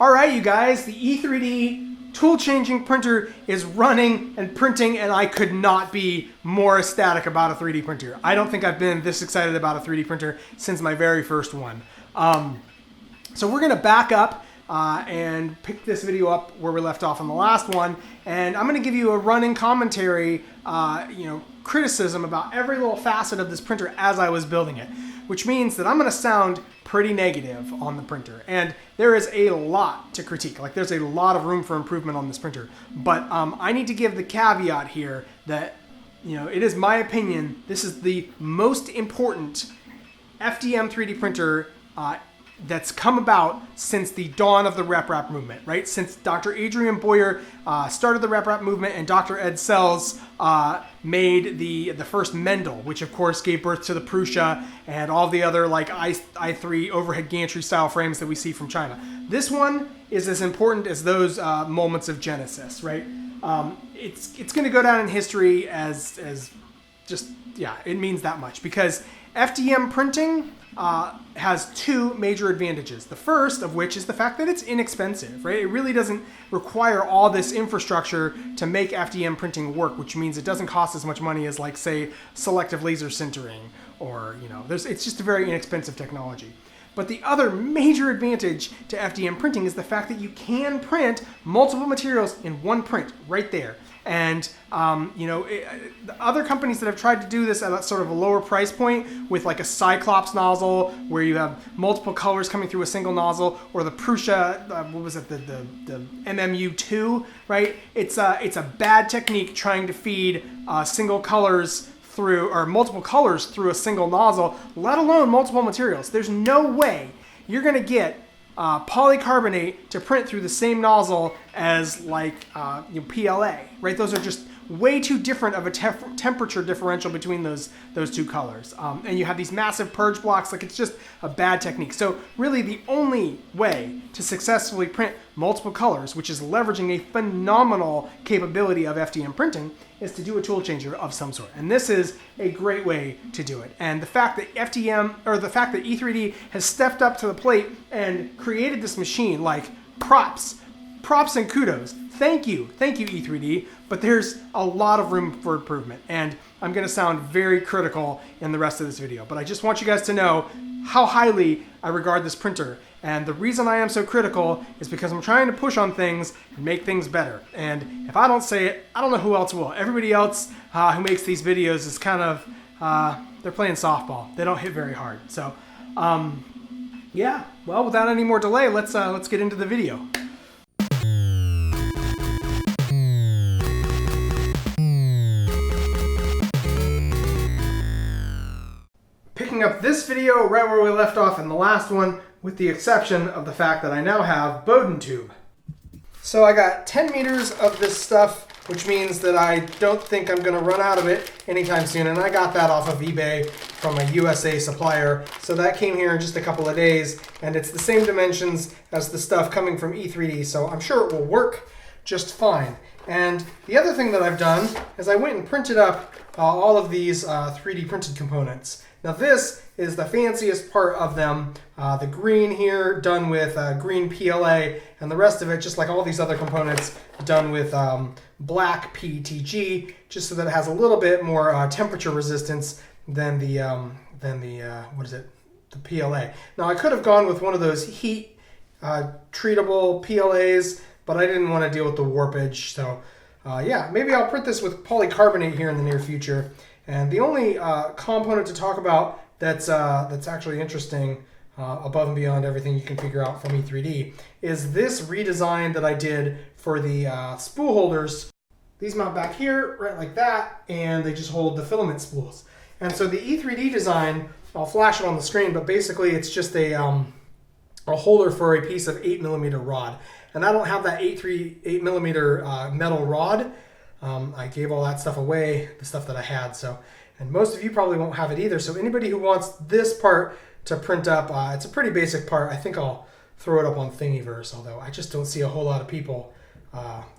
All right, you guys, the e3D tool changing printer is running and printing, and I could not be more ecstatic about a 3D printer. I don't think I've been this excited about a 3D printer since my very first one. So we're gonna back up and pick this video up where we left off on the last one, and I'm gonna give you a running commentary, criticism about every little facet of this printer as I was building it, which means that I'm gonna sound pretty negative on the printer, and there is a lot to critique. Like, there's a lot of room for improvement on this printer, but I need to give the caveat here that, it is my opinion, this is the most important FDM 3D printer that's come about since the dawn of the RepRap movement, right? Since Dr. Adrian Boyer started the RepRap movement and Dr. Ed Sells made the first Mendel, which of course gave birth to the Prusa and all the other like i3 overhead gantry style frames that we see from China. This one is as important as those moments of genesis, right? It's going to go down in history as just, yeah, it means that much, because FDM printing has two major advantages. The first of which is the fact that it's inexpensive, right? It really doesn't require all this infrastructure to make FDM printing work, which means it doesn't cost as much money as, like, say, selective laser sintering, or, it's just a very inexpensive technology. But the other major advantage to FDM printing is the fact that you can print multiple materials in one print right there. And, the other companies that have tried to do this at a sort of a lower price point with like a Cyclops nozzle where you have multiple colors coming through a single nozzle, or the Prusa, the MMU2, right? It's a bad technique trying to feed single colors through, or multiple colors through a single nozzle, let alone multiple materials. There's no way you're going to get polycarbonate to print through the same nozzle as like PLA, right? Those are just way too different of a temperature differential between those two colors. And you have these massive purge blocks. Like, it's just a bad technique. So really the only way to successfully print multiple colors, which is leveraging a phenomenal capability of FDM printing, is to do a tool changer of some sort. And this is a great way to do it. And the fact that e3D has stepped up to the plate and created this machine, like, props and kudos. Thank you e3D, but there's a lot of room for improvement, and I'm going to sound very critical in the rest of this video, but I just want you guys to know how highly I regard this printer. And the reason I am so critical is because I'm trying to push on things and make things better. And if I don't say it, I don't know who else will. Everybody else who makes these videos is kind of, they're playing softball. They don't hit very hard. So, yeah, well, without any more delay, let's get into the video. Picking up this video right where we left off in the last one, with the exception of the fact that I now have Bowden tube. So I got 10 meters of this stuff, which means that I don't think I'm going to run out of it anytime soon, and I got that off of eBay from a USA supplier. So that came here in just a couple of days, and it's the same dimensions as the stuff coming from e3D, so I'm sure it will work just fine. And the other thing that I've done is I went and printed up all of these 3D printed components. Now this is the fanciest part of them. The green here done with green PLA, and the rest of it, just like all these other components, done with black PETG, just so that it has a little bit more temperature resistance than the the PLA. Now I could have gone with one of those heat treatable PLAs, but I didn't want to deal with the warpage. So yeah, maybe I'll print this with polycarbonate here in the near future. And the only component to talk about that's actually interesting, above and beyond everything you can figure out from e3D, is this redesign that I did for the spool holders. These mount back here, right like that, and they just hold the filament spools. And so the e3D design, I'll flash it on the screen, but basically it's just a holder for a piece of 8mm rod. And I don't have that 8mm metal rod. I gave all that stuff away, the stuff that I had, so, and most of you probably won't have it either. So anybody who wants this part to print up, it's a pretty basic part. I think I'll throw it up on Thingiverse, although I just don't see a whole lot of people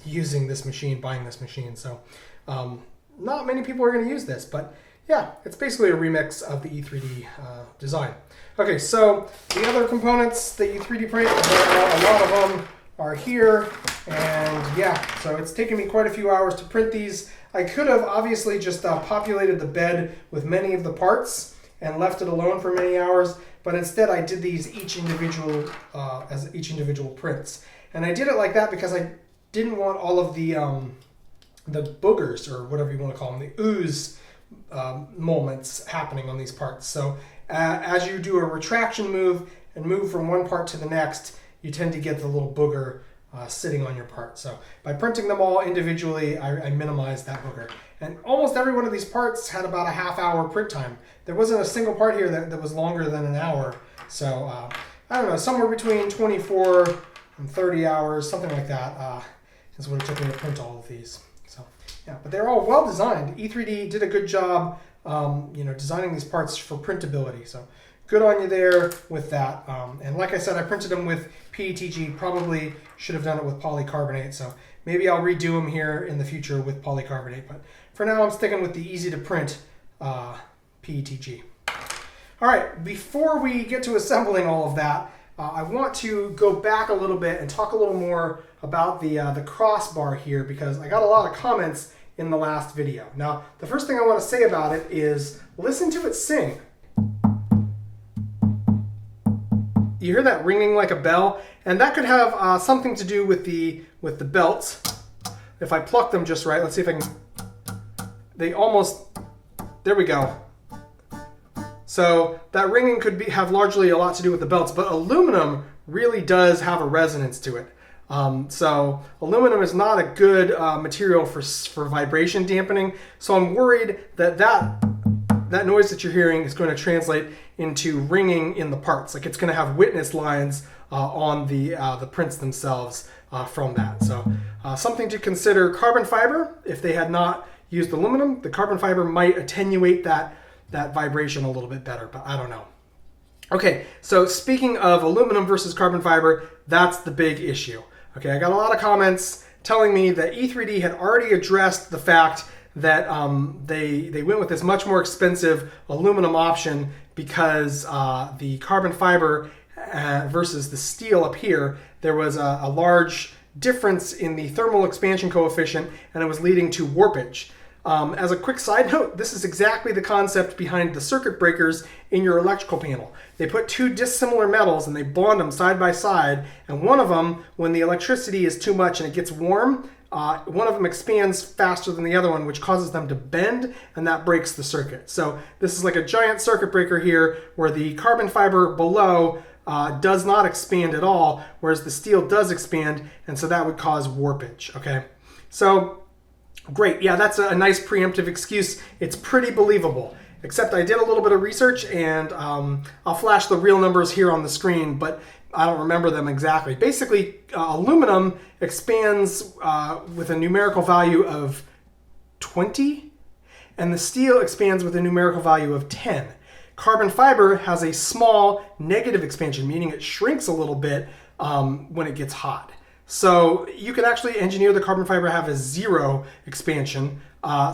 using this machine, buying this machine. So not many people are going to use this, but yeah, it's basically a remix of the e3D design. Okay, so the other components that you 3D print, a lot of them are here, and yeah, so it's taken me quite a few hours to print these. I could have obviously just populated the bed with many of the parts and left it alone for many hours, but instead I did these each individual prints. And I did it like that because I didn't want all of the boogers, or whatever you want to call them, the ooze moments happening on these parts. So as you do a retraction move and move from one part to the next, you tend to get the little booger sitting on your part. So by printing them all individually, I minimized that booger. And almost every one of these parts had about a half-hour print time. There wasn't a single part here that was longer than an hour. So I don't know, somewhere between 24 and 30 hours, something like that, is what it took me to print all of these. So yeah, but they're all well designed. e3D did a good job, designing these parts for printability. So good on you there with that. And like I said, I printed them with PETG. Probably should have done it with polycarbonate. So maybe I'll redo them here in the future with polycarbonate. But for now, I'm sticking with the easy to print PETG. All right, before we get to assembling all of that, I want to go back a little bit and talk a little more about the crossbar here, because I got a lot of comments in the last video. Now, the first thing I want to say about it is listen to it sing. You hear that ringing like a bell? And that could have something to do with the belts. If I pluck them just right, let's see if I can. There we go. So that ringing could have largely a lot to do with the belts, but aluminum really does have a resonance to it. So aluminum is not a good material for vibration dampening. So I'm worried that noise that you're hearing is going to translate into ringing in the parts. Like it's going to have witness lines on the prints themselves from that. So something to consider: carbon fiber. If they had not used aluminum, the carbon fiber might attenuate that vibration a little bit better, but I don't know. Okay, so speaking of aluminum versus carbon fiber, that's the big issue. Okay, I got a lot of comments telling me that e3D had already addressed the fact that they went with this much more expensive aluminum option because the carbon fiber versus the steel up here, there was a large difference in the thermal expansion coefficient, and it was leading to warpage. As a quick side note, this is exactly the concept behind the circuit breakers in your electrical panel. They put two dissimilar metals and they bond them side by side, and one of them, when the electricity is too much and it gets warm, one of them expands faster than the other one, which causes them to bend, and that breaks the circuit. So this is like a giant circuit breaker here, where the carbon fiber below does not expand at all, whereas the steel does expand, and so that would cause warpage, okay? So great, yeah, that's a nice preemptive excuse. It's pretty believable, except I did a little bit of research, and I'll flash the real numbers here on the screen, but I don't remember them exactly. Basically, aluminum expands with a numerical value of 20, and the steel expands with a numerical value of 10. Carbon fiber has a small negative expansion, meaning it shrinks a little bit when it gets hot. So you can actually engineer the carbon fiber to have a 0 expansion.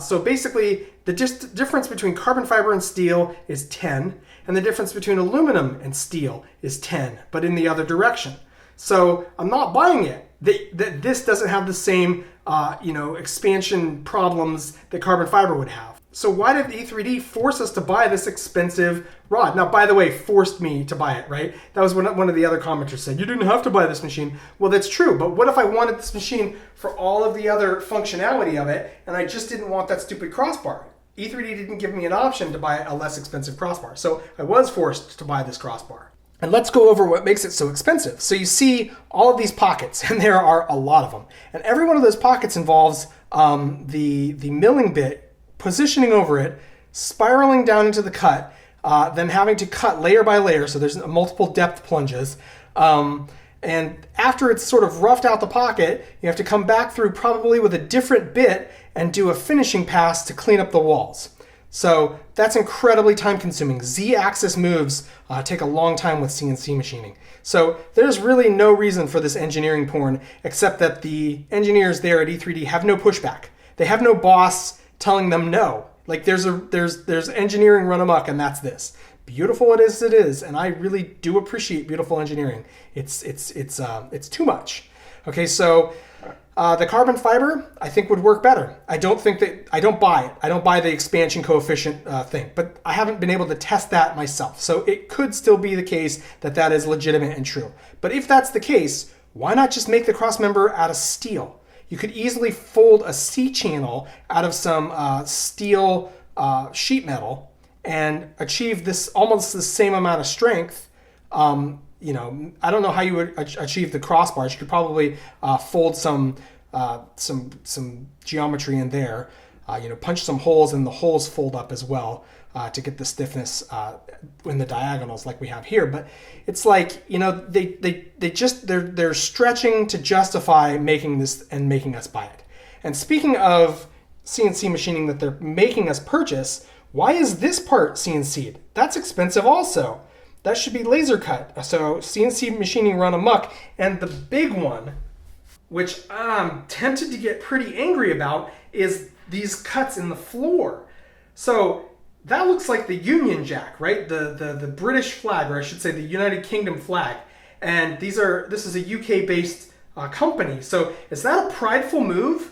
So basically, the difference between carbon fiber and steel is 10, and the difference between aluminum and steel is 10, but in the other direction. So I'm not buying it. That this doesn't have the same expansion problems that carbon fiber would have. So why did e3D force us to buy this expensive rod? Now, by the way, forced me to buy it, right? That was what one of the other commenters said. You didn't have to buy this machine. Well, that's true, but what if I wanted this machine for all of the other functionality of it, and I just didn't want that stupid crossbar? e3D didn't give me an option to buy a less expensive crossbar, so I was forced to buy this crossbar. And let's go over what makes it so expensive. So you see all of these pockets, and there are a lot of them. And every one of those pockets involves the milling bit positioning over it, spiraling down into the cut, then having to cut layer by layer, so there's multiple depth plunges. And after it's sort of roughed out the pocket, you have to come back through probably with a different bit and do a finishing pass to clean up the walls. So that's incredibly time consuming. Z-axis moves take a long time with CNC machining. So there's really no reason for this engineering porn, except that the engineers there at e3D have no pushback. They have no boss telling them no. Like there's engineering run amok, and that's this. Beautiful it is, and I really do appreciate beautiful engineering. It's too much. Okay, so the carbon fiber I think would work better. I don't buy it. I don't buy the expansion coefficient thing, but I haven't been able to test that myself. So it could still be the case that is legitimate and true. But if that's the case, why not just make the cross member out of steel? You could easily fold a C channel out of some steel sheet metal and achieve this almost the same amount of strength. I don't know how you would achieve the crossbars. You could probably fold some geometry in there. Punch some holes, and the holes fold up as well to get the stiffness in the diagonals like we have here. But it's like, they're stretching to justify making this and making us buy it. And speaking of CNC machining that they're making us purchase, why is this part CNC'd? That's expensive also. That should be laser cut. So CNC machining run amok. And the big one, which I'm tempted to get pretty angry about, is these cuts in the floor. So that looks like the Union Jack, right? The British flag, or I should say the United Kingdom flag. And this is a UK-based company. So is that a prideful move?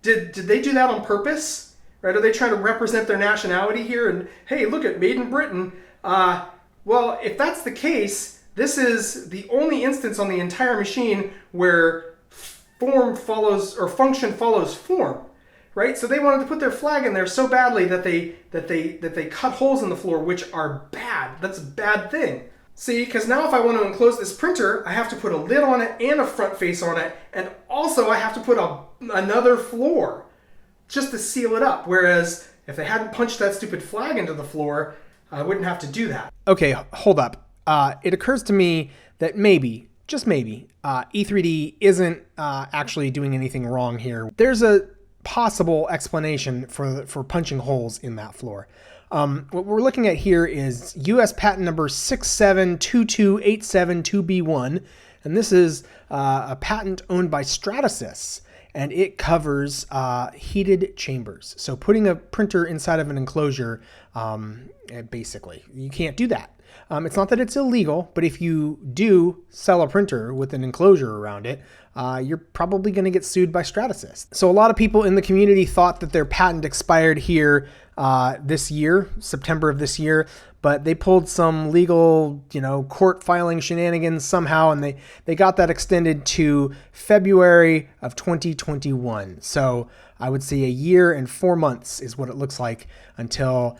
Did they do that on purpose? Right? Are they trying to represent their nationality here? And hey, look at Made in Britain. Well, if that's the case, this is the only instance on the entire machine where form follows or function follows form, right? So they wanted to put their flag in there so badly that they cut holes in the floor, which are bad. That's a bad thing. See, because now if I want to enclose this printer, I have to put a lid on it and a front face on it, and also I have to put another floor just to seal it up. Whereas if they hadn't punched that stupid flag into the floor, I wouldn't have to do that. Okay, hold up. It occurs to me that maybe, just maybe, e3D isn't actually doing anything wrong here. There's a possible explanation for punching holes in that floor. What we're looking at here is US patent number 6722872B1, and this is a patent owned by Stratasys. And it covers heated chambers. So putting a printer inside of an enclosure, basically, you can't do that. It's not that it's illegal, but if you do sell a printer with an enclosure around it, you're probably going to get sued by Stratasys. So a lot of people in the community thought that their patent expired here this year, September of this year, but they pulled some legal, court filing shenanigans somehow, and they got that extended to February of 2021. So I would say a year and 4 months is what it looks like until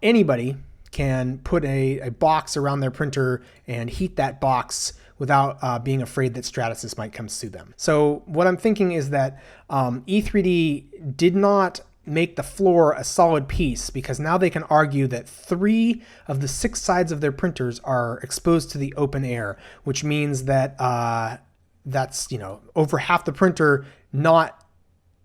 anybody can put a box around their printer and heat that box without being afraid that Stratasys might come sue them. So what I'm thinking is that e3D did not make the floor a solid piece, because now they can argue that 3 of the 6 sides of their printers are exposed to the open air, which means that that's over half the printer not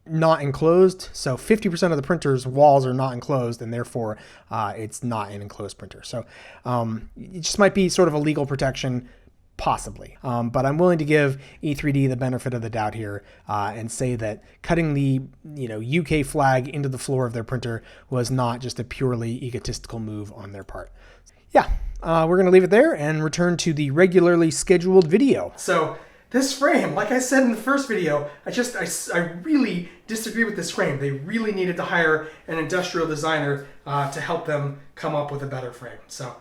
enclosed. So 50% of the printer's walls are not enclosed, and therefore it's not an enclosed printer. So it just might be sort of a legal protection, possibly. But I'm willing to give e3D the benefit of the doubt here and say that cutting the UK flag into the floor of their printer was not just a purely egotistical move on their part. Yeah, we're going to leave it there and return to the regularly scheduled video. So this frame, like I said in the first video, I really disagree with this frame. They really needed to hire an industrial designer to help them come up with a better frame. So,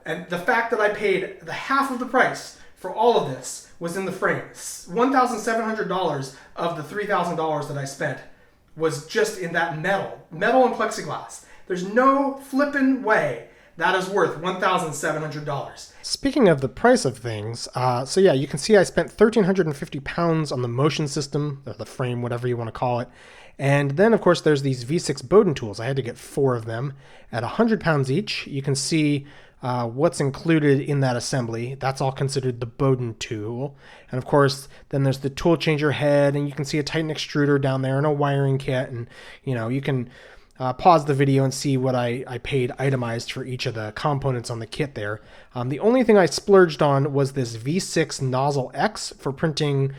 and the fact that I paid the half of the price for all of this was in the frame. $1,700 of the $3,000 that I spent was just in that metal and plexiglass. There's no flippin' way that is worth $1,700. Speaking of the price of things, so yeah, you can see I spent 1,350 pounds on the motion system, or the frame, whatever you want to call it. And then, of course, there's these V6 Bowden tools. I had to get 4 of them at 100 pounds each. You can see what's included in that assembly. That's all considered the Bowden tool. And of course, then there's the tool changer head, and you can see a Titan extruder down there and a wiring kit. And, you can pause the video and see what I paid itemized for each of the components on the kit there. The only thing I splurged on was this V6 Nozzle X for printing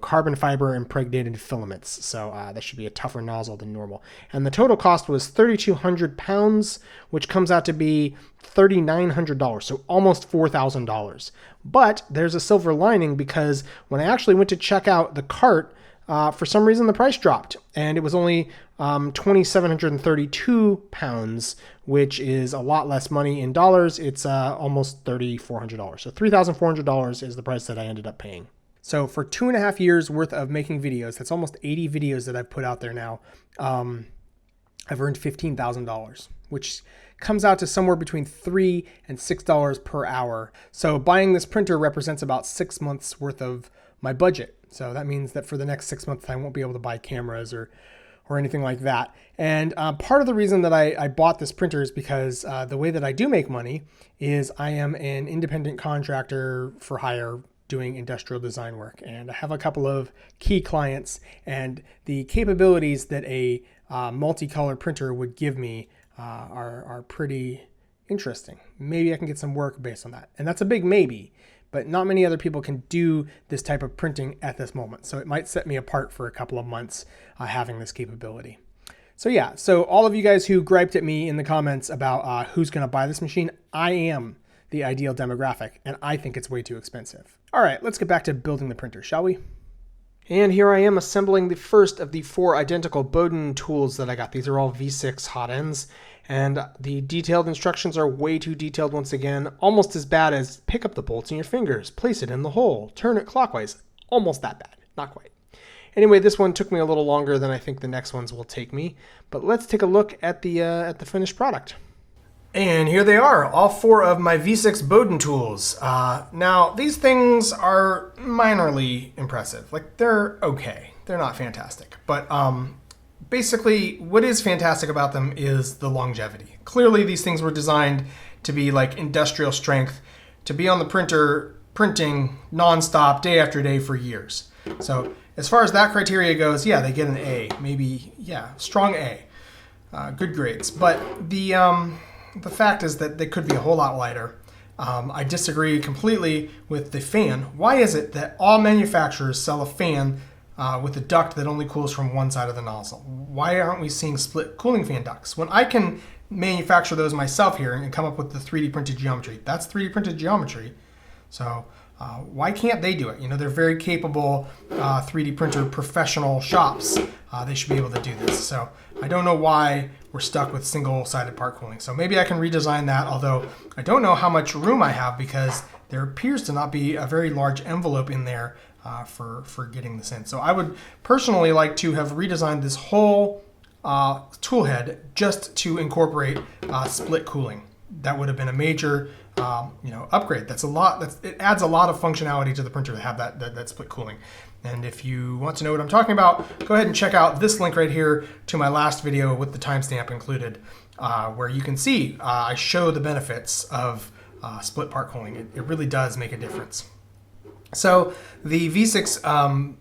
carbon fiber impregnated filaments. So that should be a tougher nozzle than normal. And the total cost was 3,200 pounds, which comes out to be $3,900, so almost $4,000. But there's a silver lining, because when I actually went to check out the cart, for some reason the price dropped, and it was only 2,732 pounds, which is a lot less money in dollars. It's almost $3,400. So $3,400 is the price that I ended up paying. So for 2.5 years worth of making videos, that's almost 80 videos that I've put out there now, I've earned $15,000, which comes out to somewhere between $3 and $6 per hour. So buying this printer represents about 6 months worth of my budget. So that means that for the next 6 months, I won't be able to buy cameras or anything like that. And part of the reason that I bought this printer is because the way that I do make money is I am an independent contractor for hire doing industrial design work. And I have a couple of key clients, and the capabilities that a multicolor printer would give me are pretty interesting. Maybe I can get some work based on that. And that's a big maybe, but not many other people can do this type of printing at this moment. So it might set me apart for a couple of months having this capability. So yeah, so all of you guys who griped at me in the comments about who's gonna buy this machine, I am the ideal demographic, and I think it's way too expensive. All right, let's get back to building the printer, shall we? And here I am assembling the first of the 4 identical Bowden tools that I got. These are all V6 hot ends, and the detailed instructions are way too detailed once again, almost as bad as pick up the bolts in your fingers, place it in the hole, turn it clockwise. Almost that bad, not quite. Anyway, this one took me a little longer than I think the next ones will take me, but let's take a look at the finished product. And here they are, all 4 of my V6 Bowden tools. Now, these things are minorly impressive. Like, they're okay. They're not fantastic. But basically, what is fantastic about them is the longevity. Clearly, these things were designed to be like industrial strength, to be on the printer printing nonstop, day after day for years. So as far as that criteria goes, yeah, they get an A. Maybe, yeah, strong A. Good grades. But the fact is that they could be a whole lot lighter. I disagree completely with the fan. Why is it that all manufacturers sell a fan with a duct that only cools from one side of the nozzle? Why aren't we seeing split cooling fan ducts? When I can manufacture those myself here and come up with the 3D printed geometry, that's 3D printed geometry. So why can't they do it? You know, they're very capable 3D printer professional shops. They should be able to do this. So I don't know why we're stuck with single-sided part cooling. So maybe I can redesign that, although I don't know how much room I have, because there appears to not be a very large envelope in there for getting this in. So I would personally like to have redesigned this whole tool head just to incorporate split cooling. That would have been a major upgrade. That's a lot. It adds a lot of functionality to the printer to have that split cooling. And if you want to know what I'm talking about, go ahead and check out this link right here to my last video with the timestamp included, where you can see I show the benefits of split part cooling. It really does make a difference. So the V6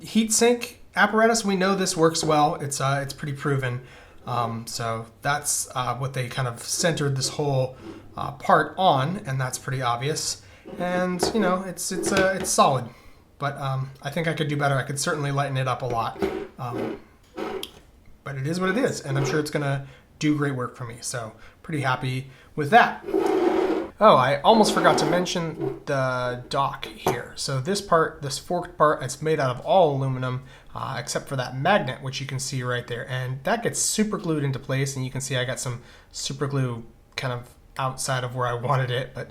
heatsink apparatus, we know this works well. It's pretty proven. So that's what they kind of centered this whole part on, and that's pretty obvious. And you know, it's solid. But I think I could do better. I could certainly lighten it up a lot. But it is what it is, and I'm sure it's gonna do great work for me. So pretty happy with that. Oh, I almost forgot to mention the dock here. So this part, this forked part, it's made out of all aluminum, except for that magnet, which you can see right there. And that gets super glued into place, and you can see I got some super glue kind of outside of where I wanted it, but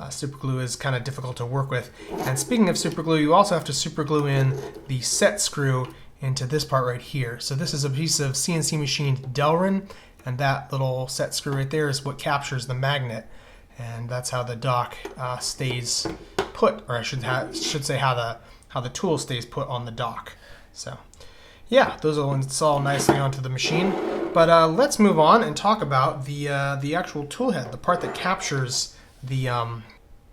super glue is kind of difficult to work with. And speaking of super glue, you also have to super glue in the set screw into this part right here. So this is a piece of CNC machined Delrin, and that little set screw right there is what captures the magnet. And that's how the dock stays put, or I should say how the tool stays put on the dock. So yeah, those will install nicely onto the machine. But let's move on and talk about the actual tool head, the part that captures the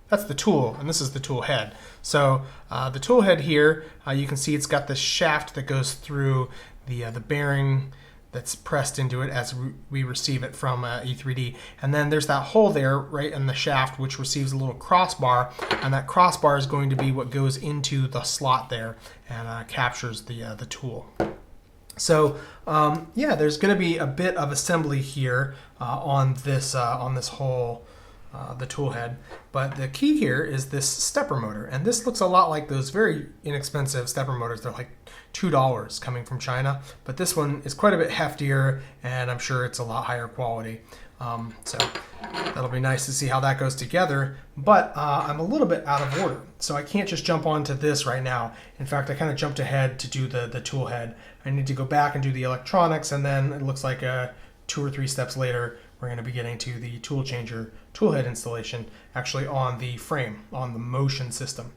that's the tool, and this is the tool head. So the tool head here, you can see it's got this shaft that goes through the bearing that's pressed into it as we receive it from e3D. And then there's that hole there right in the shaft which receives a little crossbar, and that crossbar is going to be what goes into the slot there and captures the tool. So yeah, there's going to be a bit of assembly here on this whole the tool head, but the key here is this stepper motor, and this looks a lot like those very inexpensive stepper motors. They're like $2 coming from China, but this one is quite a bit heftier, and I'm sure it's a lot higher quality. So that'll be nice to see how that goes together, but I'm a little bit out of order, so I can't just jump onto this right now. In fact, I kind of jumped ahead to do the tool head. I need to go back and do the electronics, and then it looks like 2 or 3 steps later, we're going to be getting to the tool changer tool head installation, actually on the frame, on the motion system.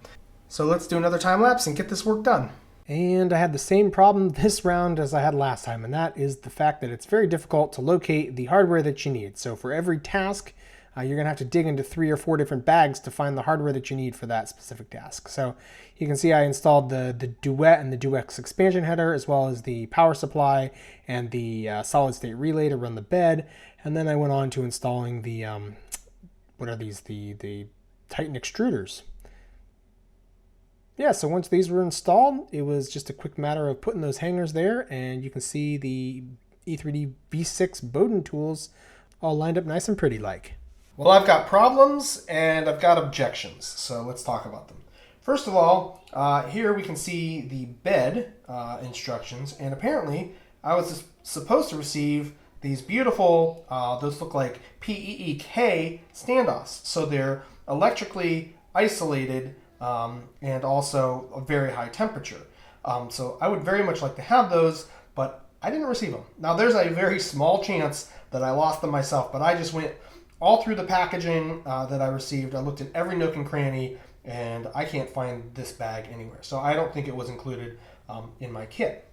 So let's do another time lapse and get this work done. And I had the same problem this round as I had last time, and that is the fact that it's very difficult to locate the hardware that you need. So for every task, you're going to have to dig into 3 or 4 different bags to find the hardware that you need for that specific task. So you can see I installed the Duet and the Duet expansion header, as well as the power supply and the solid state relay to run the bed. And then I went on to installing the, what are these, the Titan extruders. Yeah, so once these were installed, it was just a quick matter of putting those hangers there, and you can see the e3D V6 Bowden tools all lined up nice and pretty like. Well, I've got problems and I've got objections, so let's talk about them. First of all, here we can see the bed instructions, and apparently I was supposed to receive these beautiful, those look like PEEK standoffs. So they're electrically isolated and also a very high temperature. So I would very much like to have those, but I didn't receive them. Now there's a very small chance that I lost them myself, but I just went all through the packaging that I received. I looked at every nook and cranny, and I can't find this bag anywhere. So I don't think it was included in my kit.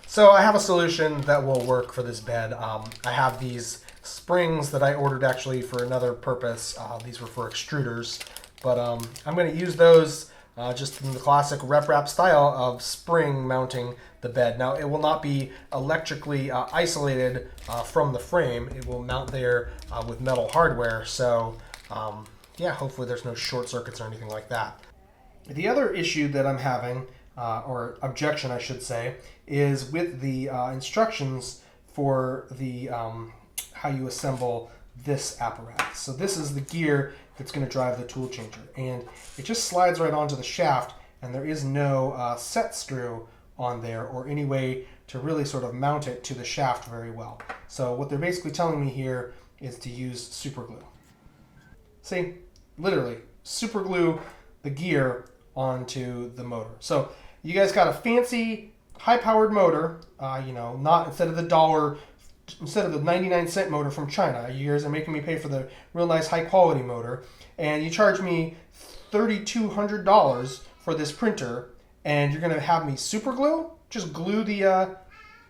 So I have a solution that will work for this bed. I have these springs that I ordered actually for another purpose. These were for extruders, but I'm going to use those just in the classic rep wrap style of spring mounting the bed. Now it will not be electrically isolated from the frame. It will mount there with metal hardware. So yeah, hopefully there's no short circuits or anything like that. The other issue that I'm having, or objection I should say, is with the instructions for the how you assemble this apparatus. So this is the gear that's going to drive the tool changer, and it just slides right onto the shaft, and there is no set screw on there or any way to really sort of mount it to the shaft very well. So what they're basically telling me here is to use super glue. See, literally super glue the gear onto the motor. So you guys got a fancy high-powered motor, you know, not instead of the 99-cent motor from China. You guys are making me pay for the real nice high-quality motor, and you charge me $3,200 for this printer, and you're going to have me super glue? Just glue the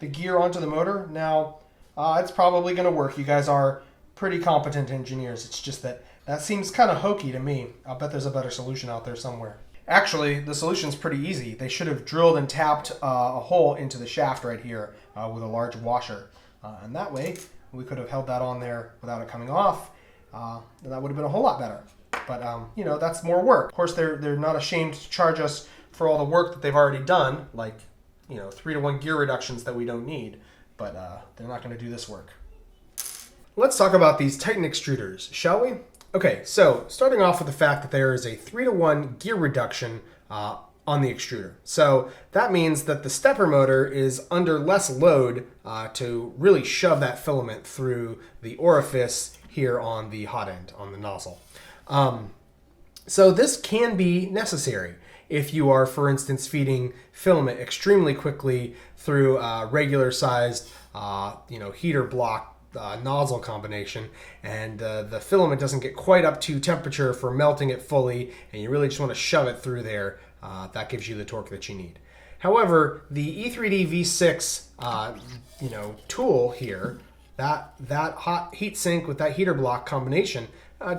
gear onto the motor? Now, it's probably going to work. You guys are pretty competent engineers. It's just that seems kind of hokey to me. I'll bet there's a better solution out there somewhere. Actually, the solution's pretty easy. They should have drilled and tapped a hole into the shaft right here with a large washer. And that way, we could have held that on there without it coming off. And that would have been a whole lot better. But, you know, that's more work. Of course, they're not ashamed to charge us for all the work that they've already done, like, you know, 3-to-1 gear reductions that we don't need. But they're not going to do this work. Let's talk about these Titan extruders, shall we? Okay, so starting off with the fact that there is a 3-to-1 gear reduction on the extruder. So that means that the stepper motor is under less load to really shove that filament through the orifice here on the hot end, on the nozzle. So this can be necessary if you are, for instance, feeding filament extremely quickly through a regular sized heater block nozzle combination, and the filament doesn't get quite up to temperature for melting it fully, and you really just want to shove it through there. That gives you the torque that you need. However, the e3D V6 tool here, that hot heat sink with that heater block combination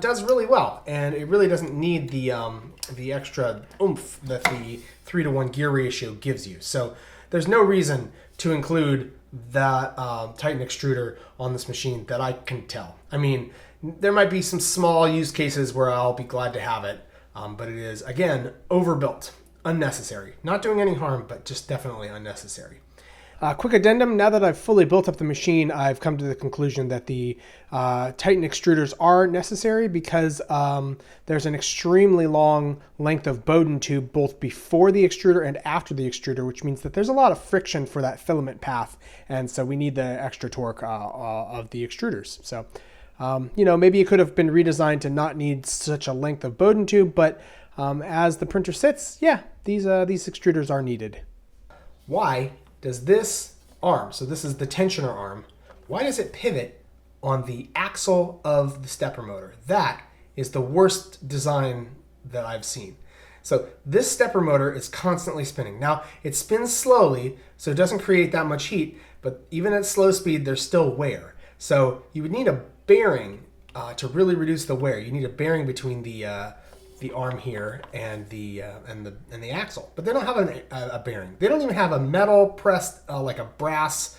does really well, and it really doesn't need the extra oomph that the 3-to-1 gear ratio gives you. So there's no reason to include that Titan extruder on this machine that I can tell. I mean, there might be some small use cases where I'll be glad to have it, but it is, again, overbuilt, unnecessary. Not doing any harm, but just definitely unnecessary. Quick addendum, now that I've fully built up the machine, I've come to the conclusion that the Titan extruders are necessary because there's an extremely long length of Bowden tube both before the extruder and after the extruder, which means that there's a lot of friction for that filament path, and so we need the extra torque of the extruders. So, maybe it could have been redesigned to not need such a length of Bowden tube, but as the printer sits, yeah, these extruders are needed. Why does this arm, so this is the tensioner arm, why does it pivot on the axle of the stepper motor? That is the worst design that I've seen. So this stepper motor is constantly spinning. Now, it spins slowly, so it doesn't create that much heat, but even at slow speed, there's still wear. So you would need a bearing to really reduce the wear. You need a bearing between the arm here and the axle, but they don't have a bearing. They don't even have a metal pressed like a brass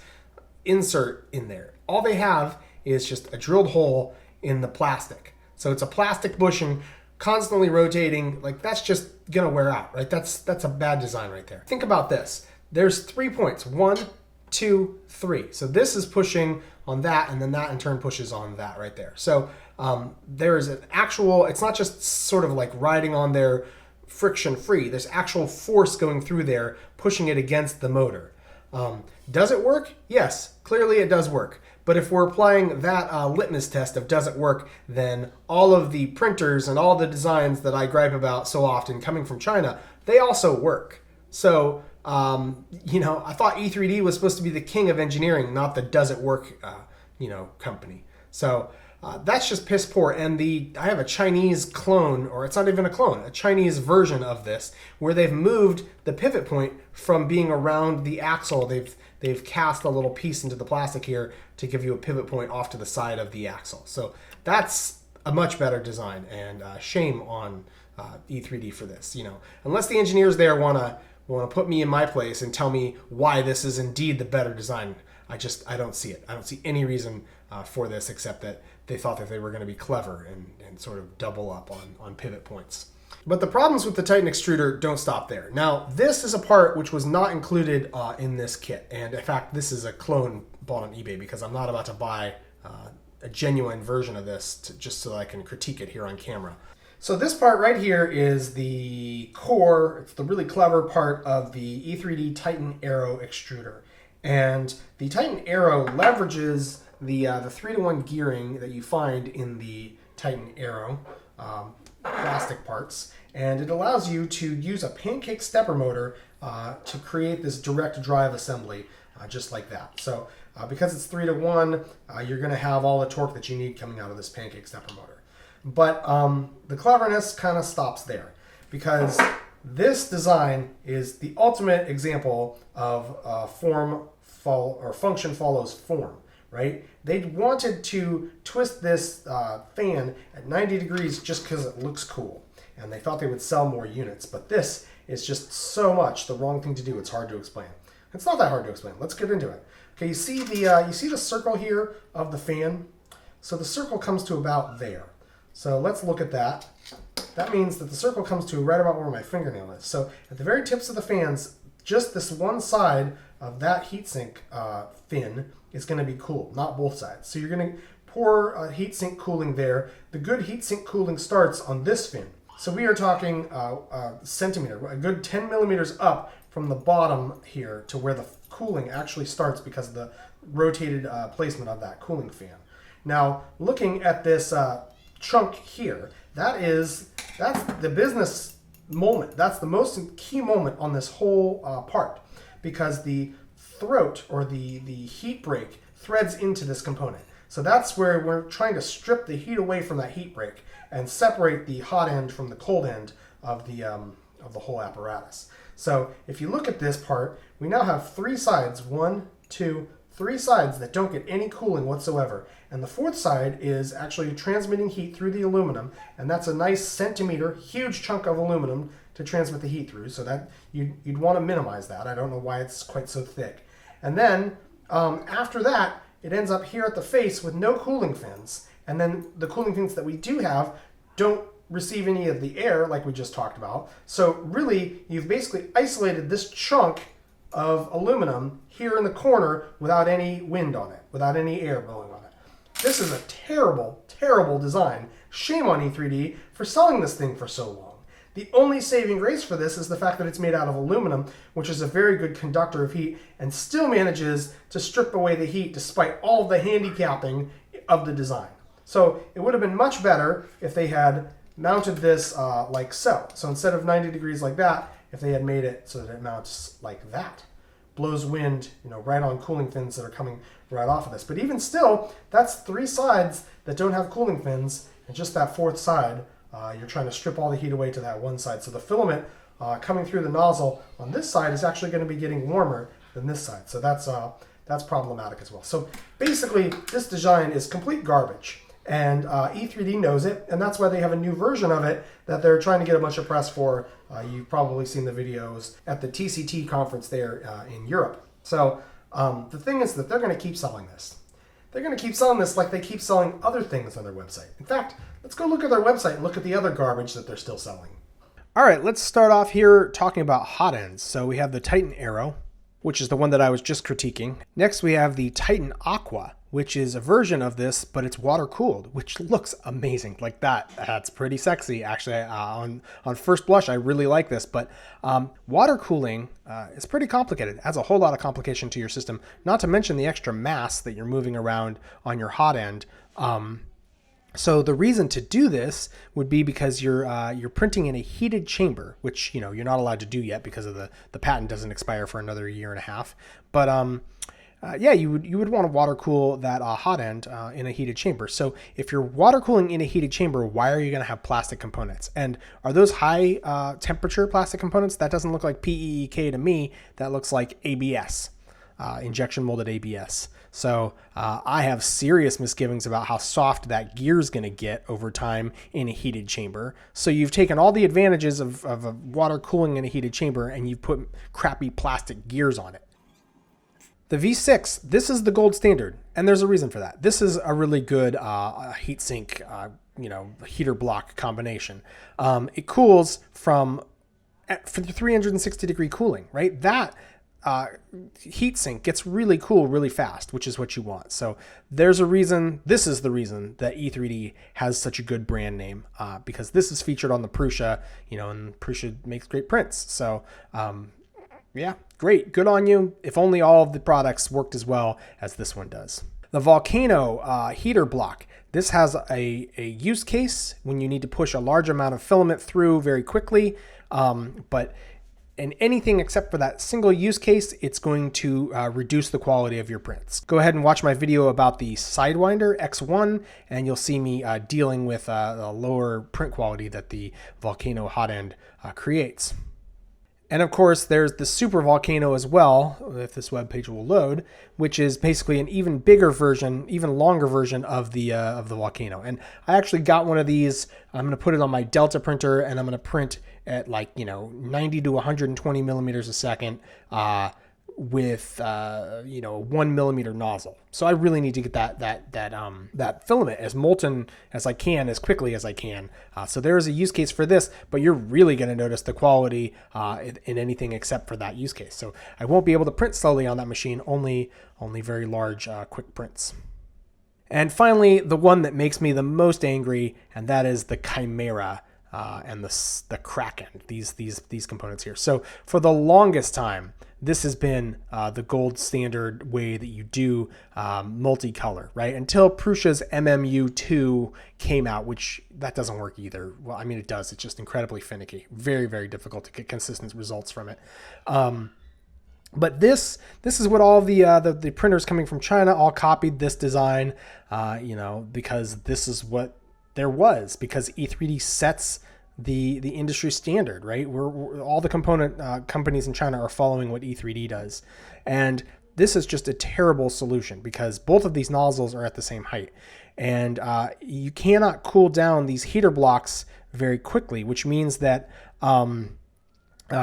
insert in there. All they have is just a drilled hole in the plastic. So it's a plastic bushing constantly rotating. Like, that's just gonna wear out, right? That's a bad design right there. Think about this. There's 3 points, 1, 2, 3. So this is pushing on that, and then that in turn pushes on that right there. So there's an actual, it's not just sort of like riding on there friction free. There's actual force going through there, pushing it against the motor. Does it work? Yes, clearly it does work. But if we're applying that litmus test of does it work, then all of the printers and all the designs that I gripe about so often coming from China, they also work. So, I thought e3D was supposed to be the king of engineering, not the does it work, company. So that's just piss poor. And I have a Chinese clone, or it's not even a clone, a Chinese version of this, where they've moved the pivot point from being around the axle. They've cast a little piece into the plastic here to give you a pivot point off to the side of the axle. So that's a much better design, and shame on e3D for this. Unless the engineers there want to put me in my place and tell me why this is indeed the better design. I don't see it. I don't see any reason for this except that they thought that they were going to be clever and sort of double up on pivot points. But the problems with the Titan extruder don't stop there. Now, this is a part which was not included in this kit. And in fact, this is a clone bought on eBay because I'm not about to buy a genuine version of this just so that I can critique it here on camera. So this part right here is the core, it's the really clever part of the e3D Titan Aero extruder. And the Titan Aero leverages the 3-to-1 gearing that you find in the Titan Aero plastic parts, and it allows you to use a pancake stepper motor to create this direct drive assembly just like that. So because it's 3-to-1, you're going to have all the torque that you need coming out of this pancake stepper motor. But the cleverness kind of stops there, because this design is the ultimate example of function follows form, right? They wanted to twist this fan at 90 degrees just because it looks cool, and they thought they would sell more units. But this is just so much the wrong thing to do. It's hard to explain. It's not that hard to explain. Let's get into it. Okay, you see the circle here of the fan. So the circle comes to about there. So let's look at that. That means that the circle comes to right about where my fingernail is. So at the very tips of the fans, just this one side of that heatsink fin is going to be cooled, not both sides. So you're going to pour heatsink cooling there. The good heatsink cooling starts on this fin. So we are talking a centimeter, a good 10 millimeters up from the bottom here to where the cooling actually starts because of the rotated placement of that cooling fan. Now, looking at this chunk here, that's the business moment. That's the most key moment on this whole part, because the throat, or the heat break, threads into this component. So that's where we're trying to strip the heat away from that heat break and separate the hot end from the cold end of the whole apparatus. So if you look at this part, we now have 3 sides, 1, 2, 3 sides that don't get any cooling whatsoever. And the 4th side is actually transmitting heat through the aluminum, and that's a nice centimeter, huge chunk of aluminum to transmit the heat through, so that you'd want to minimize that. I don't know why it's quite so thick. And then After that, it ends up here at the face with no cooling fins. And then the cooling fins that we do have don't receive any of the air like we just talked about. So really, you've basically isolated this chunk of aluminum here in the corner without any wind on it, without any air blowing on it. This is a terrible, terrible design. Shame on e3D for selling this thing for so long. The only saving grace for this is the fact that it's made out of aluminum, which is a very good conductor of heat and still manages to strip away the heat despite all of the handicapping of the design. So it would have been much better if they had mounted this like so. So instead of 90 degrees like that, if they had made it so that it mounts like that. Blows wind, right on cooling fins that are coming right off of this. But even still, that's 3 sides that don't have cooling fins, and just that 4th side, you're trying to strip all the heat away to that one side. So the filament coming through the nozzle on this side is actually going to be getting warmer than this side. So that's problematic as well. So basically, this design is complete garbage. And e3D knows it, and that's why they have a new version of it that they're trying to get a bunch of press for. You've probably seen the videos at the TCT conference there in Europe. So the thing is that they're going to keep selling this. They're going to keep selling this like they keep selling other things on their website. In fact, let's go look at their website and look at the other garbage that they're still selling. All right, let's start off here talking about hot ends. So we have the Titan Aero, which is the one that I was just critiquing. Next, we have the Titan Aqua, which is a version of this, but it's water cooled, which looks amazing. Like that's pretty sexy. Actually, on first blush, I really like this, but water cooling is pretty complicated. It adds a whole lot of complication to your system, not to mention the extra mass that you're moving around on your hot end. So the reason to do this would be because you're printing in a heated chamber, which you're not allowed to do yet because of the patent doesn't expire for another 1.5 years. But yeah, you would want to water cool that hot end in a heated chamber. So if you're water cooling in a heated chamber, why are you going to have plastic components? And are those high temperature plastic components? That doesn't look like PEEK to me. That looks like ABS. Injection molded ABS. So I have serious misgivings about how soft that gear is going to get over time in a heated chamber. So you've taken all the advantages of water cooling in a heated chamber and you've put crappy plastic gears on it. The V6, this is the gold standard, and there's a reason for that. This is a really good heatsink, heater block combination. It cools for the 360 degree cooling, right? That heatsink gets really cool really fast, which is what you want. So there's a reason, this is the reason that e3D has such a good brand name, because this is featured on the Prusa, and Prusa makes great prints. So yeah, great, good on you. If only all of the products worked as well as this one does. The Volcano heater block. This has a use case when you need to push a large amount of filament through very quickly, but in anything except for that single use case, it's going to reduce the quality of your prints. Go ahead and watch my video about the Sidewinder X1, and you'll see me dealing with the lower print quality that the Volcano hot end creates. And of course, there's the Super Volcano as well, if this web page will load, which is basically an even bigger version, even longer version of the Volcano. And I actually got one of these. I'm going to put it on my Delta printer, and I'm going to print at 90 to 120 millimeters a second with 1 millimeter nozzle. So I really need to get that filament as molten as I can, as quickly as I can. So there is a use case for this, but you're really going to notice the quality in anything except for that use case. So I won't be able to print slowly on that machine, only very large quick prints. And finally, the one that makes me the most angry, and that is the Chimera and the Kraken, these components here. So for the longest time, this has been the gold standard way that you do multicolor, right? Until Prusa's MMU2 came out, which that doesn't work either. Well, I mean, it does. It's just incredibly finicky. Very, very difficult to get consistent results from it. But this is what all the printers coming from China all copied this design, because this is what there was, because e3D sets the industry standard, right? We're all the component companies in China are following what e3D does. And this is just a terrible solution because both of these nozzles are at the same height. And you cannot cool down these heater blocks very quickly, which means that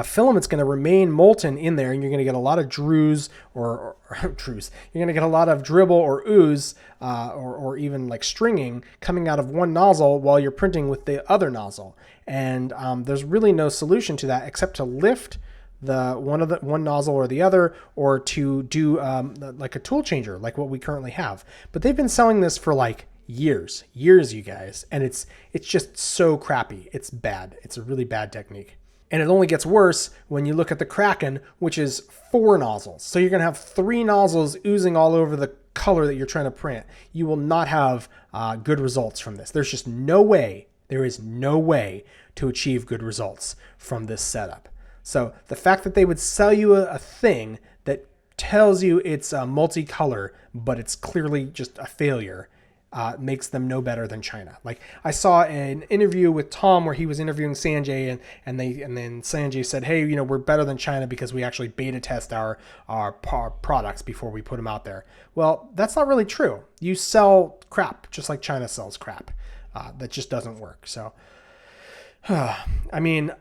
filament's going to remain molten in there, and you're going to get a lot of drews or drews. You're going to get a lot of dribble or ooze or even like stringing coming out of one nozzle while you're printing with the other nozzle. And there's really no solution to that except to lift the one nozzle or the other, or to do like a tool changer like what we currently have. But they've been selling this for like years, you guys, and it's just so crappy. It's bad. It's a really bad technique. And it only gets worse when you look at the Kraken, which is 4 nozzles. So you're going to have 3 nozzles oozing all over the color that you're trying to print. You will not have good results from this. There's just no way, there is no way to achieve good results from this setup. So the fact that they would sell you a thing that tells you it's multicolor, but it's clearly just a failure, makes them no better than China. Like, I saw an interview with Tom where he was interviewing Sanjay, and then Sanjay said, hey, you know, we're better than China because we actually beta test our products before we put them out there. Well, that's not really true. You sell crap just like China sells crap. That just doesn't work. So, I mean,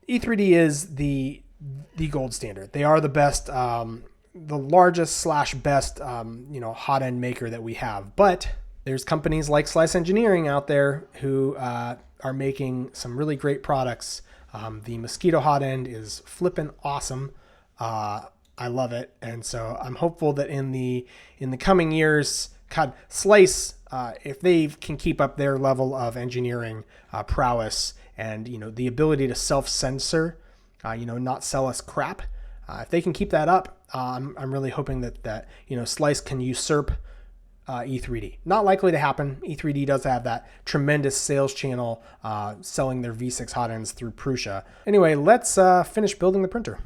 e3D is the gold standard. They are the best, the largest / best, hot end maker that we have. But there's companies like Slice Engineering out there who are making some really great products. The Mosquito hot end is flippin' awesome. I love it, and so I'm hopeful that in the coming years, Slice, if they can keep up their level of engineering prowess and the ability to self-censor, not sell us crap, if they can keep that up, I'm really hoping that Slice can usurp e3D. Not likely to happen. e3D does have that tremendous sales channel selling their V6 hot ends through Prusa. Anyway, let's finish building the printer.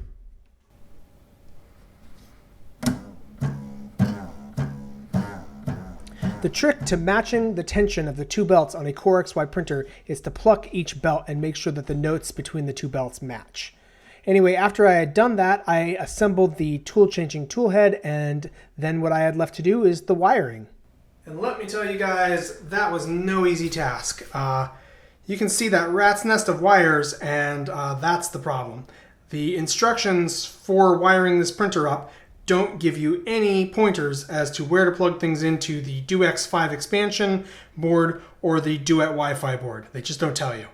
The trick to matching the tension of the 2 belts on a Core XY printer is to pluck each belt and make sure that the notes between the 2 belts match. Anyway, after I had done that, I assembled the tool changing tool head, and then what I had left to do is the wiring. And let me tell you guys, that was no easy task. You can see that rat's nest of wires, and that's the problem. The instructions for wiring this printer up don't give you any pointers as to where to plug things into the DuX5 expansion board or the Duet Wi-Fi board. They just don't tell you.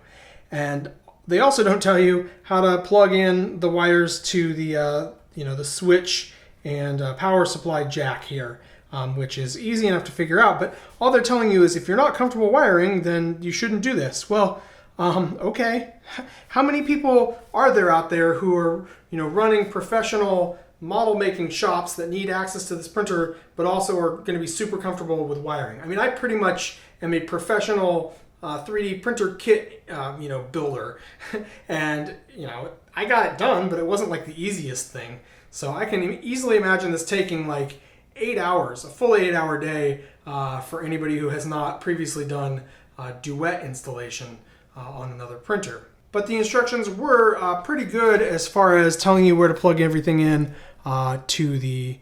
And they also don't tell you how to plug in the wires to the the switch and power supply jack here, which is easy enough to figure out. But all they're telling you is if you're not comfortable wiring, then you shouldn't do this. Well, okay. How many people are there out there who are running professional model making shops that need access to this printer, but also are going to be super comfortable with wiring? I mean, I pretty much am a professional 3D printer kit, builder, and I got it done, but it wasn't like the easiest thing. So I can easily imagine this taking like 8 hours, a full 8-hour day, for anybody who has not previously done Duet installation on another printer. But the instructions were pretty good as far as telling you where to plug everything in to the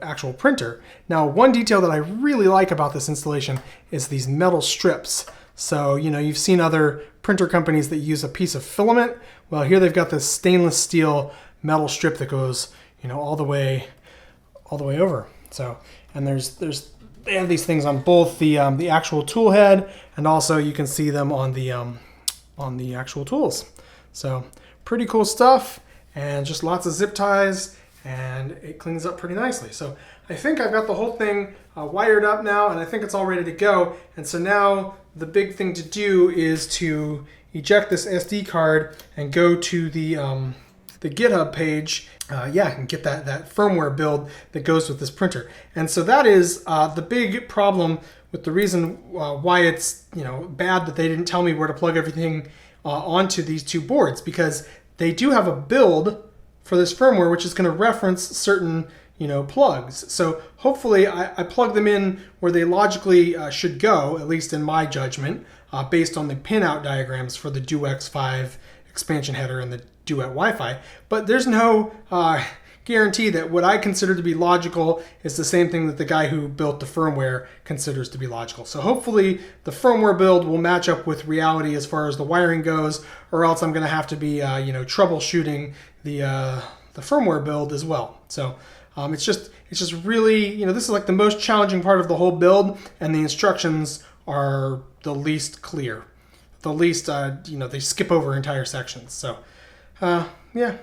actual printer. Now, one detail that I really like about this installation is these metal strips. So, you've seen other printer companies that use a piece of filament. Well, here they've got this stainless steel metal strip that goes, all the way over. So, and they have these things on both the actual tool head, and also you can see them on the actual tools. So, pretty cool stuff, and just lots of zip ties, and it cleans up pretty nicely. So I think I've got the whole thing wired up now, and I think it's all ready to go. And so now the big thing to do is to eject this SD card and go to the GitHub page, and get that firmware build that goes with this printer. And so that is the big problem with the reason why it's bad that they didn't tell me where to plug everything onto these 2 boards, because they do have a build for this firmware which is going to reference certain plugs. So hopefully I plug them in where they logically should go, at least in my judgment, based on the pinout diagrams for the DuX5 expansion header and the Duet Wi-Fi. But there's no guarantee that what I consider to be logical is the same thing that the guy who built the firmware considers to be logical. So hopefully the firmware build will match up with reality as far as the wiring goes, or else I'm going to have to be troubleshooting the firmware build as well. So it's just really, this is like the most challenging part of the whole build, and the instructions are the least clear. The least, they skip over entire sections. So, yeah,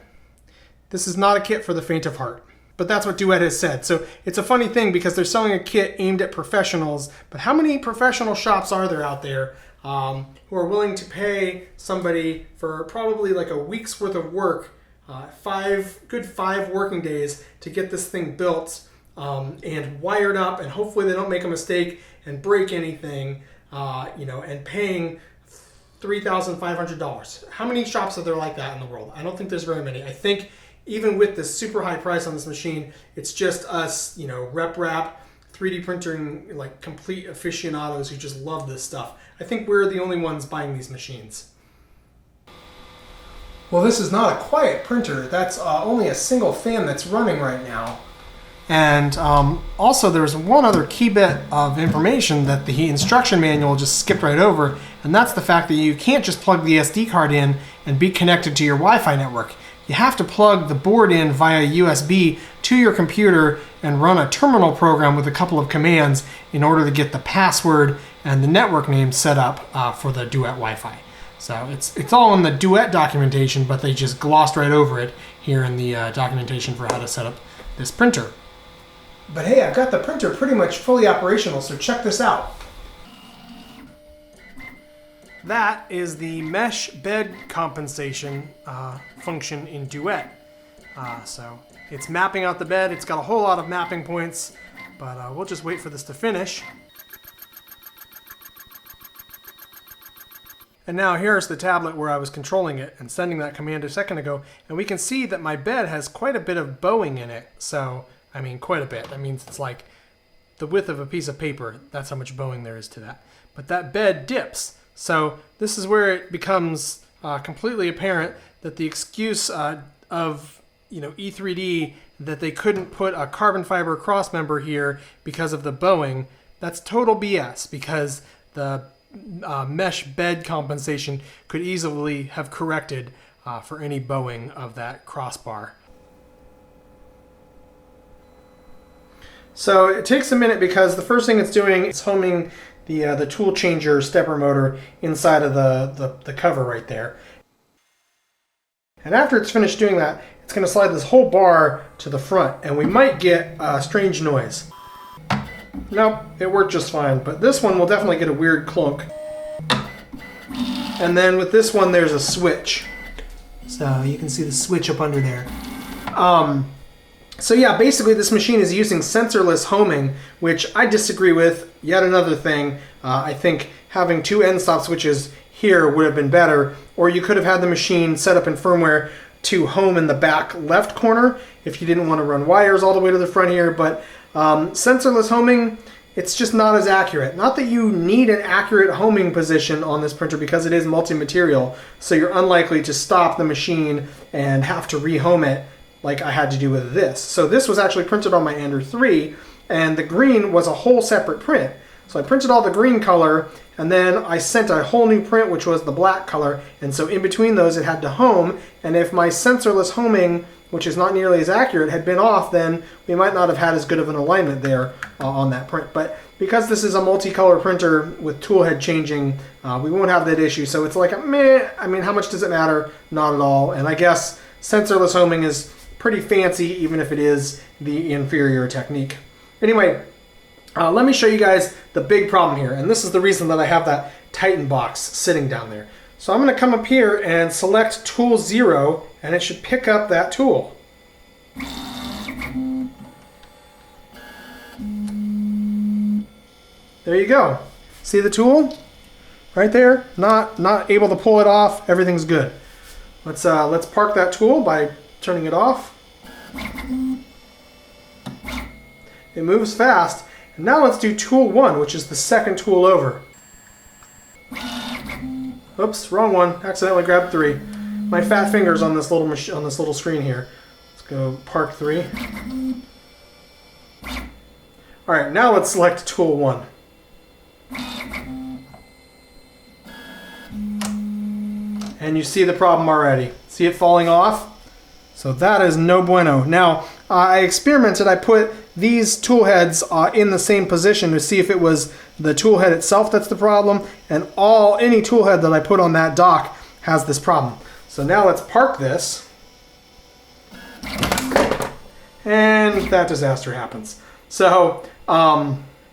this is not a kit for the faint of heart. But that's what Duet has said. So it's a funny thing because they're selling a kit aimed at professionals, but how many professional shops are there out there who are willing to pay somebody for probably like a week's worth of work, 5 working days to get this thing built and wired up, and hopefully they don't make a mistake and break anything, and paying $3,500. How many shops are there like that in the world? I don't think there's very many. I think even with this super high price on this machine, it's just us, rep rap, 3D printing, like complete aficionados who just love this stuff. I think we're the only ones buying these machines. Well, this is not a quiet printer. That's only a single fan that's running right now. And also there's one other key bit of information that the instruction manual just skipped right over, and that's the fact that you can't just plug the SD card in and be connected to your Wi-Fi network. You have to plug the board in via USB to your computer and run a terminal program with a couple of commands in order to get the password and the network name set up for the Duet Wi-Fi. So it's all in the Duet documentation, but they just glossed right over it here in the documentation for how to set up this printer. But hey, I've got the printer pretty much fully operational, so check this out. That is the mesh bed compensation function in Duet. So it's mapping out the bed. It's got a whole lot of mapping points, but we'll just wait for this to finish. And now here's the tablet where I was controlling it and sending that command a second ago, and we can see that my bed has quite a bit of bowing in it. So quite a bit. That means it's like the width of a piece of paper. That's how much bowing there is to that. But that bed dips. So this is where it becomes completely apparent that the excuse of e3D that they couldn't put a carbon fiber cross member here because of the bowing, that's total BS, because the mesh bed compensation could easily have corrected for any bowing of that crossbar. So it takes a minute because the first thing it's doing is homing the tool changer stepper motor inside of the cover right there. And after it's finished doing that, it's going to slide this whole bar to the front, and we might get a strange noise. Nope, it worked just fine, but this one will definitely get a weird clunk. And then with this one, there's a switch. So you can see the switch up under there. So yeah, basically this machine is using sensorless homing, which I disagree with. Yet another thing. I think having 2 end stop switches here would have been better, or you could have had the machine set up in firmware to home in the back left corner if you didn't want to run wires all the way to the front here. But sensorless homing, it's just not as accurate. Not that you need an accurate homing position on this printer because it is multi-material, so you're unlikely to stop the machine and have to re-home it like I had to do with this. So this was actually printed on my Ender 3, and the green was a whole separate print. So I printed all the green color, and then I sent a whole new print, which was the black color, and so in between those it had to home, and if my sensorless homing, which is not nearly as accurate, had been off, then we might not have had as good of an alignment there on that print. But because this is a multicolor printer with tool head changing, we won't have that issue. So it's like, meh, how much does it matter? Not at all. And I guess sensorless homing is pretty fancy, even if it is the inferior technique. Anyway, let me show you guys the big problem here, and this is the reason that I have that Titan box sitting down there. So I'm going to come up here and select tool 0, and it should pick up that tool. There you go. See the tool? Right there? Not able to pull it off. Everything's good. Let's park that tool by turning it off. It moves fast. And now let's do tool 1, which is the second tool over. Oops, wrong one. Accidentally grabbed 3. My fat finger's on this little screen here. Let's go Park 3. All right, now let's select Tool 1. And you see the problem already. See it falling off? So that is no bueno. Now, I experimented. I put these tool heads in the same position to see if it was the tool head itself that's the problem, and any tool head that I put on that dock has this problem. So now let's park this, and that disaster happens. So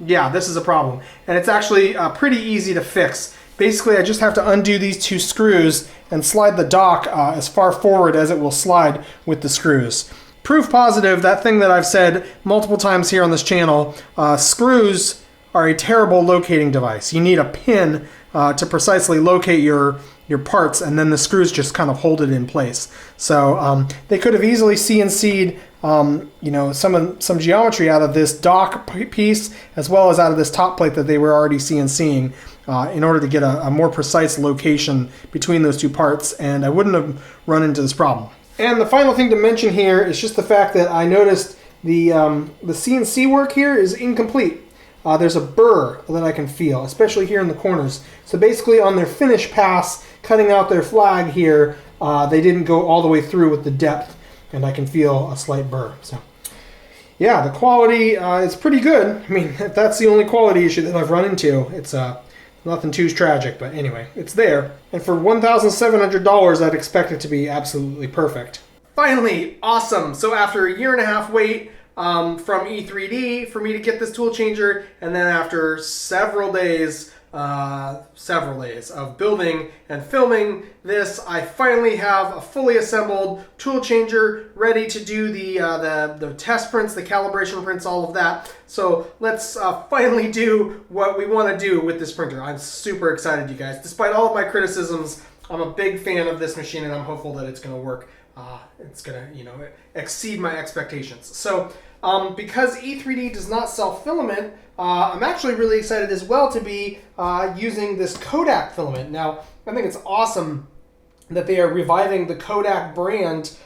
yeah, this is a problem, and it's actually pretty easy to fix. Basically, I just have to undo these two screws and slide the dock as far forward as it will slide with the screws. Proof positive, that thing that I've said multiple times here on this channel, screws are a terrible locating device. You need a pin to precisely locate your parts, and then the screws just kind of hold it in place. So they could have easily CNC'd you know, some geometry out of this dock piece as well as out of this top plate that they were already CNCing in order to get a more precise location between those two parts, and I wouldn't have run into this problem. And the final thing to mention here is just the fact that I noticed the CNC work here is incomplete. There's a burr that I can feel, especially here in the corners. So basically on their finish pass, cutting out their flag here, they didn't go all the way through with the depth, and I can feel a slight burr. So yeah, the quality is pretty good. I mean, if that's the only quality issue that I've run into, it's nothing too tragic, but anyway, it's there. And for $1,700, I'd expect it to be absolutely perfect. Finally, awesome. So after a 1.5 year wait from e3D for me to get this tool changer, and then after several days of building and filming this, I finally have a fully assembled tool changer ready to do the test prints, the calibration prints, all of that. So let's finally do what we want to do with this printer. I'm super excited, you guys. Despite all of my criticisms, I'm a big fan of this machine, and I'm hopeful that it's going to work. It's going to, you know, exceed my expectations. So because e3D does not sell filament, I'm actually really excited as well to be using this Kodak filament. Now, I think it's awesome that they are reviving the Kodak brand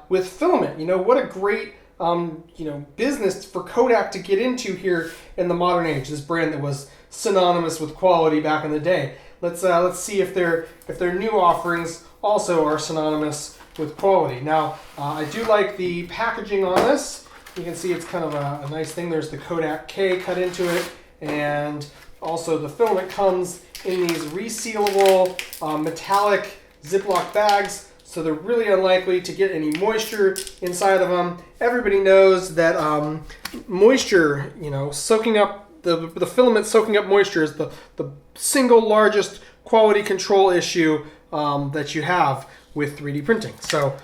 with filament. You know, what a great you know, business for Kodak to get into here in the modern age. This brand that was synonymous with quality back in the day. Let's see if their new offerings also are synonymous with quality. Now, I do like the packaging on this. You can see it's kind of a nice thing. There's the Kodak K cut into it, and also the filament comes in these resealable metallic Ziploc bags, so they're really unlikely to get any moisture inside of them. Everybody knows that moisture, you know, soaking up the filament, soaking up moisture is the single largest quality control issue that you have with 3D printing. So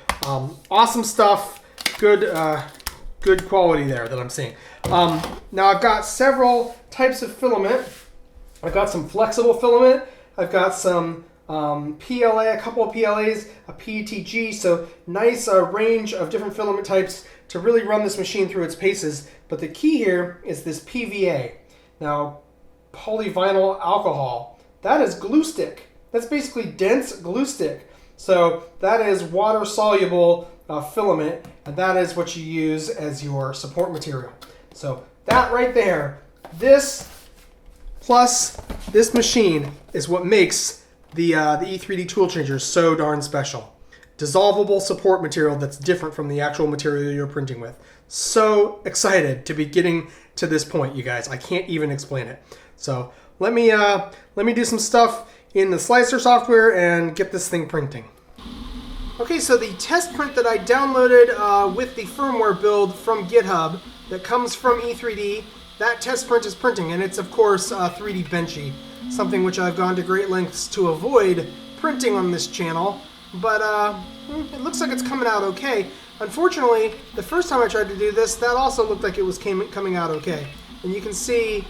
awesome stuff, good quality there that I'm seeing. Now I've got several types of filament. I've got some flexible filament. I've got some PLA, a couple of PLAs, a PETG, so nice range of different filament types to really run this machine through its paces. But the key here is this PVA. Now, polyvinyl alcohol, that is glue stick. That's basically dense glue stick. So that is water-soluble filament, and that is what you use as your support material. So that right there, this plus this machine is what makes the e3D tool changer so darn special. Dissolvable support material that's different from the actual material you're printing with. So excited to be getting to this point, you guys. I can't even explain it. So let me do some stuff in the slicer software and get this thing printing. Okay, so the test print that I downloaded with the firmware build from GitHub that comes from e3D, that test print is printing, and it's of course 3D Benchy, something which I've gone to great lengths to avoid printing on this channel, but it looks like it's coming out okay. Unfortunately, the first time I tried to do this, that also looked like it was coming out okay. And you can see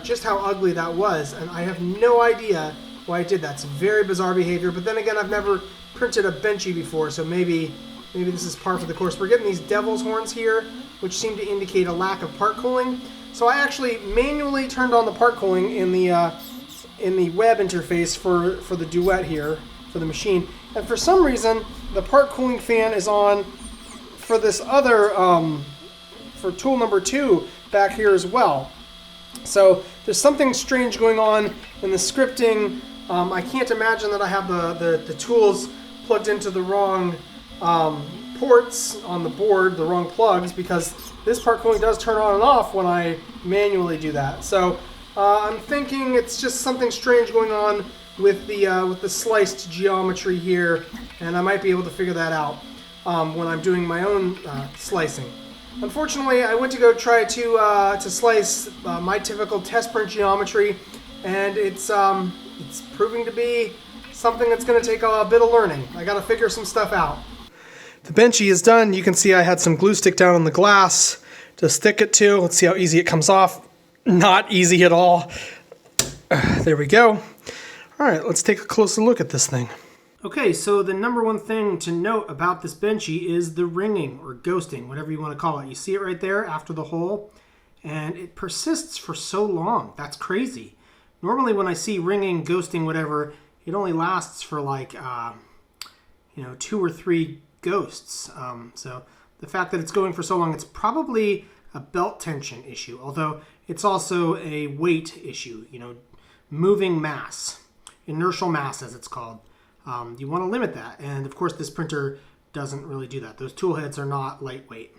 just how ugly that was, and I have no idea why I did that. It's very bizarre behavior, but then again, I've never printed a Benchy before, so maybe this is par for the course. We're getting these devil's horns here, which seem to indicate a lack of part cooling. So I actually manually turned on the part cooling in the web interface for the Duet here, for the machine. And for some reason, the part cooling fan is on for this other, for tool number 2 back here as well. So there's something strange going on in the scripting. I can't imagine that I have the tools plugged into the wrong ports on the board, the wrong plugs, because this part cooling does turn on and off when I manually do that. So I'm thinking it's just something strange going on with the sliced geometry here, and I might be able to figure that out when I'm doing my own slicing. Unfortunately, I went to go try to slice my typical test print geometry, and it's proving to be something that's going to take a bit of learning. I got to figure some stuff out. The benchy is done. You can see I had some glue stick down on the glass to stick it to. Let's see how easy it comes off. Not easy at all. There we go. All right, let's take a closer look at this thing. Okay, so the number one thing to note about this benchy is the ringing or ghosting, whatever you want to call it. You see it right there after the hole, and it persists for so long. That's crazy. Normally when I see ringing, ghosting, whatever, it only lasts for like, 2 or 3 ghosts. So the fact that it's going for so long, it's probably a belt tension issue, although it's also a weight issue, moving mass, inertial mass as it's called. You want to limit that, and of course this printer doesn't really do that. Those tool heads are not lightweight.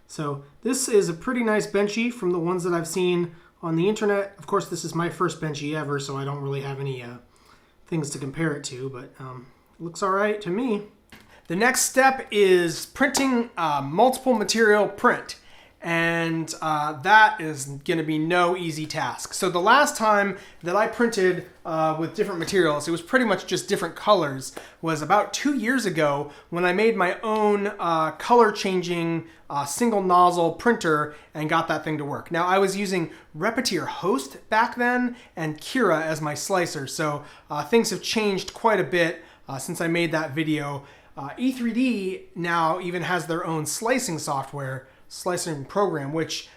So this is a pretty nice benchy from the ones that I've seen on the internet. Of course this is my first benchy ever, so I don't really have any things to compare it to, but it looks all right to me. The next step is printing multiple material print. And that is going to be no easy task. So the last time that I printed with different materials, it was pretty much just different colors, was about 2 years ago when I made my own color changing single nozzle printer and got that thing to work. Now I was using Repetier Host back then and Kira as my slicer, so things have changed quite a bit since I made that video. e3D now even has their own slicing software, slicing program, which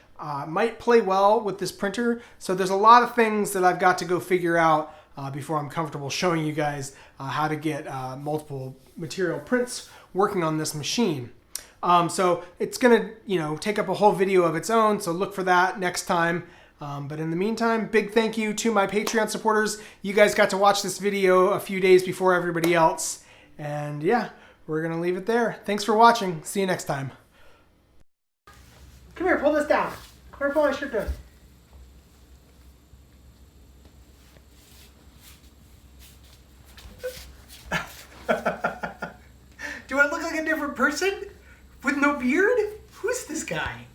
might play well with this printer. So there's a lot of things that I've got to go figure out before I'm comfortable showing you guys how to get multiple material prints working on this machine. So it's gonna take up a whole video of its own, so look for that next time. But in the meantime, big thank you to my Patreon supporters. You guys got to watch this video a few days before everybody else. And yeah, we're gonna leave it there. Thanks for watching. See you next time. Come here, pull this down. Come here, pull my shirt down. Do I look like a different person? With no beard? Who's this guy?